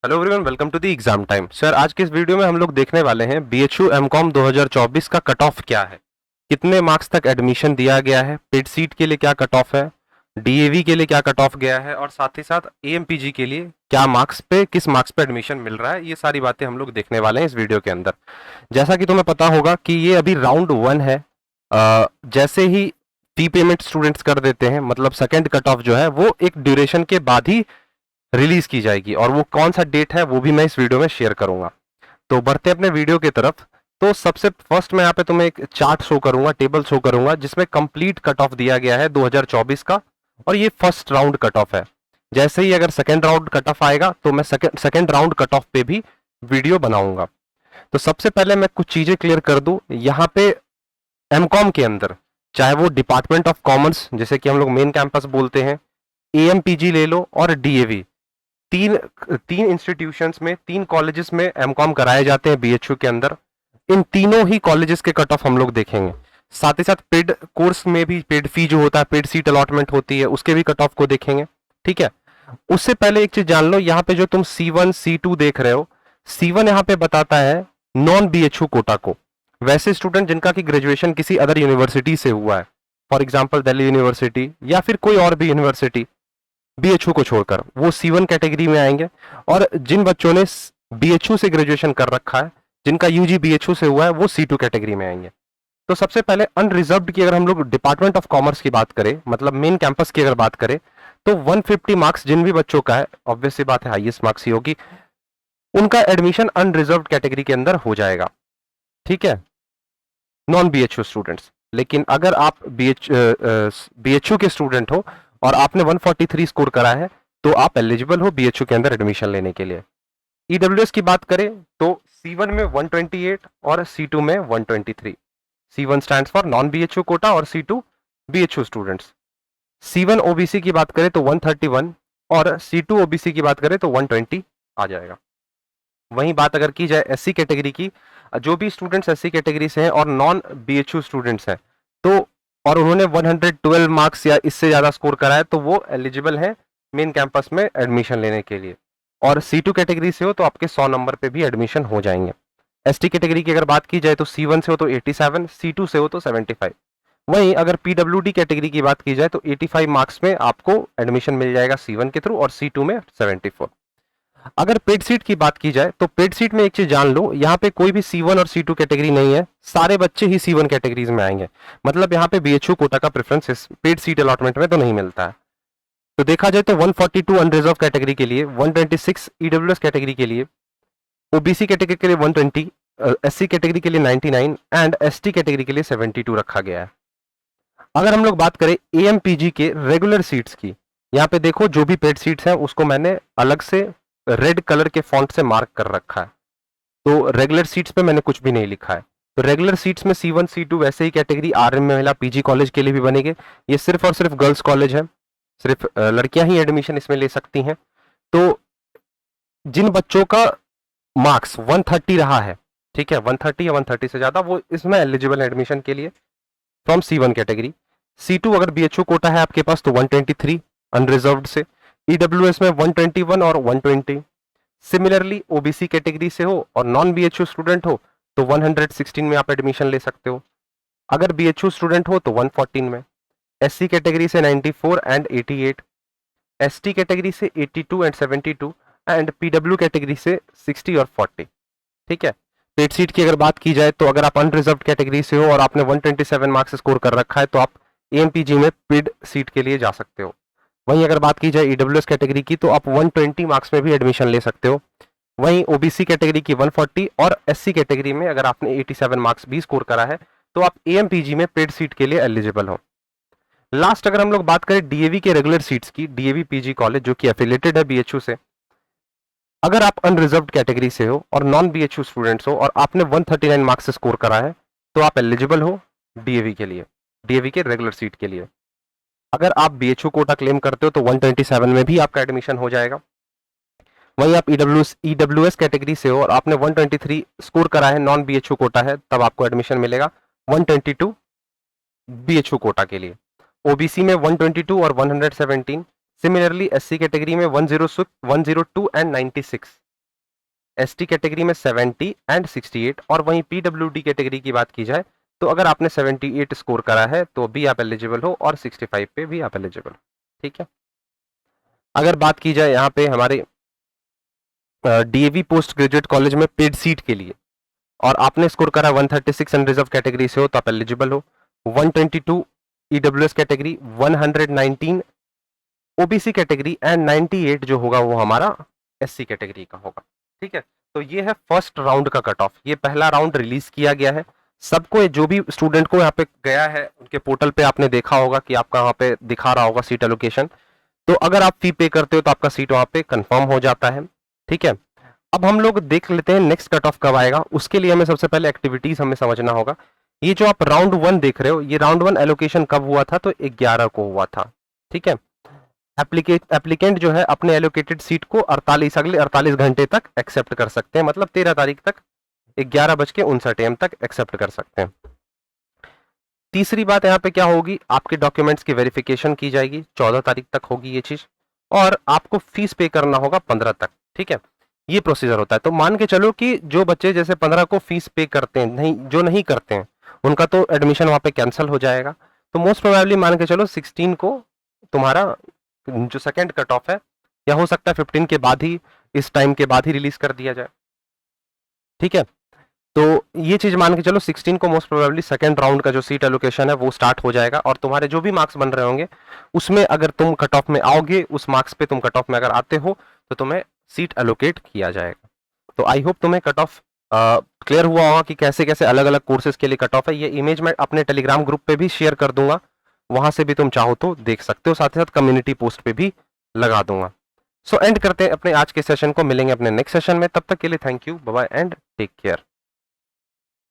Hello everyone, welcome to the exam time. Sir, आज के इस वीडियो में हम लोग देखने वाले हैं बीएचयू एमकॉम 2024 का कट ऑफ क्या है, कितने मार्क्स तक एडमिशन दिया गया है, पेड सीट के लिए क्या कट ऑफ है, डीएवी के लिए क्या कट ऑफ गया है और साथ ही साथ एएमपीजी के लिए क्या मार्क्स पे किस मार्क्स पे एडमिशन मिल रहा है। ये सारी बातें हम लोग देखने वाले हैं इस वीडियो के अंदर। जैसा कि तुम्हें पता होगा कि ये अभी राउंड 1 है। जैसे ही फी पेमेंट स्टूडेंट्स कर देते हैं, मतलब सेकेंड कट ऑफ जो है वो एक ड्यूरेशन के बाद ही रिलीज की जाएगी और वो कौन सा डेट है वो भी मैं इस वीडियो में शेयर करूंगा। तो बढ़ते अपने वीडियो की तरफ। तो सबसे फर्स्ट मैं यहाँ पे तुम्हें एक चार्ट शो करूंगा, टेबल शो करूंगा जिसमें कंप्लीट कट ऑफ दिया गया है 2024 का, और ये फर्स्ट राउंड कट ऑफ है। जैसे ही अगर सेकेंड राउंड कट ऑफ आएगा तो मैं सेकेंड राउंड कट ऑफ पे भी वीडियो बनाऊंगा। तो सबसे पहले मैं कुछ चीजें क्लियर कर दूं यहाँ पे। एमकॉम के अंदर चाहे वो डिपार्टमेंट ऑफ कॉमर्स, जैसे कि हम लोग मेन कैंपस बोलते हैं, एएमपीजी ले लो और डीएवी, तीन तीन इंस्टीट्यूशंस में, तीन कॉलेजेस में एमकॉम कराए जाते हैं बीएचयू के अंदर। इन तीनों ही कॉलेजेस के कट ऑफ हम लोग देखेंगे। साथ ही साथ पेड कोर्स में भी पेड फी जो होता है, पेड सीट अलॉटमेंट होती है, उसके भी कट ऑफ को देखेंगे। ठीक है। उससे पहले एक चीज जान लो, यहाँ पे जो तुम C1 C2 देख रहे हो, C1 यहाँ पे बताता है नॉन बीएचयू कोटा को, वैसे स्टूडेंट जिनका की ग्रेजुएशन किसी अदर यूनिवर्सिटी से हुआ है, फॉर एग्जाम्पल दिल्ली यूनिवर्सिटी या फिर कोई और भी यूनिवर्सिटी, बीएचयू को छोड़कर वो C1 कैटेगरी में आएंगे। और जिन बच्चों ने बीएचयू से ग्रेजुएशन कर रखा है, जिनका यूजी बीएचयू से हुआ है, वो C2 कैटेगरी में आएंगे। तो सबसे पहले अनरिजर्व्ड की अगर हम लोग डिपार्टमेंट ऑफ कॉमर्स की बात करें, मतलब मेन कैंपस की अगर बात करें, तो 150 मार्क्स जिन भी बच्चों का है, ऑब्वियस सी बात है हाईएस्ट मार्क्स ही होगी, उनका एडमिशन अनरिजर्व्ड कैटेगरी के अंदर हो जाएगा। ठीक है, नॉन बीएचयू स्टूडेंट्स। लेकिन अगर आप बीएचयू के स्टूडेंट हो और आपने 143 स्कोर करा है तो आप एलिजिबल हो बीएचयू के अंदर एडमिशन लेने के लिए। ईडब्ल्यूएस की बात करें तो C1 में 128 और C2 में 123। C1 stands for non BHU quota और C2 BHU students. C1 OBC की बात करें तो 131 और C2 ओबीसी की बात करें तो 120 आ जाएगा। वहीं बात अगर की जाए एससी कैटेगरी की, जो भी स्टूडेंट्स एससी कैटेगरी से हैं और नॉन बीएचयू स्टूडेंट्स हैं, तो और उन्होंने 112 मार्क्स या इससे ज्यादा स्कोर करा है, तो वो एलिजिबल है मेन कैंपस में एडमिशन लेने के लिए। और C2 कैटेगरी से हो तो आपके 100 नंबर पे भी एडमिशन हो जाएंगे। एसटी कैटेगरी की अगर बात की जाए तो C1 से हो तो 87, C2 से हो तो 75। वहीं अगर पीडब्ल्यूडी कैटेगरी की बात की जाए तो 85 मार्क्स में आपको एडमिशन मिल जाएगा C1 के थ्रू और C2 में 74। अगर पेड सीट की बात की जाए तो पेड सीट में एक चीज जान लो, यहाँ पे कोई भी C1 और C2 कैटेगरी नहीं है, सारे बच्चे ही C1 कैटेगरीज में आएंगे। मतलब यहाँ पे बीएचयू कोटा का प्रेफरेंस इस पेड सीट अलॉटमेंट में तो नहीं मिलता है। तो देखा जाए तो 142 अनरिजर्व कैटेगरी के लिए, 126 ईडब्ल्यूएस कैटेगरी के लिए, ओबीसी कैटेगरी के लिए 120, एससी कैटेगरी के लिए 99 एंड एसटी कैटेगरी के लिए 72 रखा गया है। अगर हम लोग बात करें एएमपीजी के रेगुलर सीट्स की, यहाँ पे देखो जो भी पेड सीट्स हैं उसको मैंने अलग से रेड कलर के फॉन्ट से मार्क कर रखा है। तो रेगुलर सीट्स पे मैंने कुछ भी नहीं लिखा है। तो रेगुलर सीट्स में C1 C2 वैसे ही कैटेगरी आरएम महिला पीजी कॉलेज के लिए भी बनेंगे। ये सिर्फ और सिर्फ गर्ल्स कॉलेज है, सिर्फ लड़कियां ही एडमिशन इसमें ले सकती हैं। तो जिन बच्चों का मार्क्स 130 रहा है, ठीक है, 130 या 130 से ज्यादा, वो इसमें एलिजिबल है एडमिशन के लिए फ्रॉम C1 कैटेगरी। C2 अगर बीएचयू कोटा है आपके पास तो 123 अनरिजर्व्ड से, ईडब्ल्यूएस में 121 और 120। सिमिलरली ओबीसी कैटेगरी से हो और नॉन बीएचयू स्टूडेंट हो तो 116 में आप एडमिशन ले सकते हो। अगर बीएचयू स्टूडेंट हो तो 114 में, एससी कैटेगरी से 94 एंड 88, एसटी कैटेगरी से 82 एंड 72 एंड पीडब्ल्यू कैटेगरी से 60 और 40। ठीक है। पेड सीट की अगर बात की जाए तो अगर आप अनरिजर्व कैटेगरी से हो और आपने 127 मार्क्स स्कोर कर रखा है तो आप एएमपीजी में पेड सीट के लिए जा सकते हो। वहीं अगर बात की जाए ईडब्ल्यूएस कैटेगरी की तो आप 120 मार्क्स में भी एडमिशन ले सकते हो। वहीं ओबीसी कैटेगरी की 140 और एससी कैटेगरी में अगर आपने 87 मार्क्स भी स्कोर करा है तो आप एएमपीजी में पेड सीट के लिए एलिजिबल हो। लास्ट अगर हम लोग बात करें डीएवी के रेगुलर सीट्स की, डीएवी पीजी कॉलेज जो कि एफिलेटेड है बीएचयू से, अगर आप अनरिजर्व्ड कैटेगरी से हो और नॉन बीएचयू स्टूडेंट्स हो और आपने 139 मार्क्स से स्कोर करा है तो आप एलिजिबल हो डीएवी के लिए, डीएवी के रेगुलर सीट के लिए। अगर आप बीएचयू कोटा क्लेम करते हो तो 127 में भी आपका एडमिशन हो जाएगा। वहीं आप ईडब्ल्यूएस कैटेगरी से हो और आपने 123 स्कोर करा है, नॉन बीएचयू कोटा है, तब आपको एडमिशन मिलेगा 122 बीएचयू कोटा के लिए। ओबीसी में 122 और 117। सिमिलरली एससी कैटेगरी में 106, 102 एंड 96। एसटी कैटेगरी में 70 एंड 68, और वहीं पीडब्ल्यूडी कैटेगरी की बात की जाए तो अगर आपने 78 स्कोर करा है तो भी आप एलिजिबल हो, और 65 पे भी आप एलिजिबल हो। ठीक है, अगर बात की जाए यहाँ पे हमारे डीएवी पोस्ट ग्रेजुएट कॉलेज में पेड सीट के लिए, और आपने स्कोर करा 136 एंड रिजर्व कैटेगरी से हो तो आप एलिजिबल हो। 122 EWS category, 119 OBC category and 98 जो होगा वो हमारा एससी कैटेगरी का होगा। ठीक है, तो ये है फर्स्ट राउंड का कट ऑफ, ये पहला राउंड रिलीज किया गया है सबको। जो भी स्टूडेंट को यहाँ पे गया है उनके पोर्टल पे आपने देखा होगा कि आपका वहाँ पे दिखा रहा होगा सीट एलोकेशन, तो अगर आप फी पे करते हो तो आपका सीट वहाँ पे कंफर्म हो जाता है। ठीक है, अब हम लोग देख लेते हैं नेक्स्ट कट ऑफ कब आएगा। उसके लिए हमें सबसे पहले एक्टिविटीज हमें समझना होगा। ये जो आप राउंड 1 देख रहे हो, ये राउंड 1 एलोकेशन कब हुआ था, तो 11 को हुआ था। ठीक है, एप्लीकेंट जो है अपने एलोकेटेड सीट को अगले 48 घंटे तक एक्सेप्ट कर सकते हैं, मतलब 13 तारीख तक 11:59 AM तक एक्सेप्ट कर सकते हैं। तीसरी बात यहाँ पे क्या होगी, आपके डॉक्यूमेंट्स की वेरिफिकेशन की जाएगी, 14 तारीख तक होगी ये चीज, और आपको फीस पे करना होगा 15 तक। ठीक है, ये प्रोसीजर होता है। तो मान के चलो कि जो बच्चे जैसे 15 को फीस पे करते हैं, जो नहीं करते हैं उनका तो एडमिशन वहां पे कैंसिल हो जाएगा। तो मोस्ट प्रोबेबली मान के चलो 16 को तुम्हारा जो सेकंड कट ऑफ है, या हो सकता है 15 के बाद ही, इस टाइम के बाद ही रिलीज कर दिया जाए। ठीक है, तो ये चीज मान के चलो 16 को मोस्ट प्रोबेबली सेकंड राउंड का जो सीट एलोकेशन है वो स्टार्ट हो जाएगा, और तुम्हारे जो भी मार्क्स बन रहे होंगे उसमें अगर तुम कट ऑफ में आओगे, उस मार्क्स पे तुम कट ऑफ में अगर आते हो तो तुम्हें सीट एलोकेट किया जाएगा। तो आई होप तुम्हें कट ऑफ क्लियर हुआ होगा कि कैसे कैसे अलग अलग कोर्सेज के लिए कट ऑफ है। ये इमेज मैं अपने टेलीग्राम ग्रुप पे भी शेयर कर दूंगा, वहां से भी तुम चाहो तो देख सकते हो, साथ ही साथ कम्युनिटी पोस्ट पे भी लगा दूंगा। सो एंड करते हैं अपने आज के सेशन को, मिलेंगे अपने नेक्स्ट सेशन में, तब तक के लिए thank you, bye bye and take care.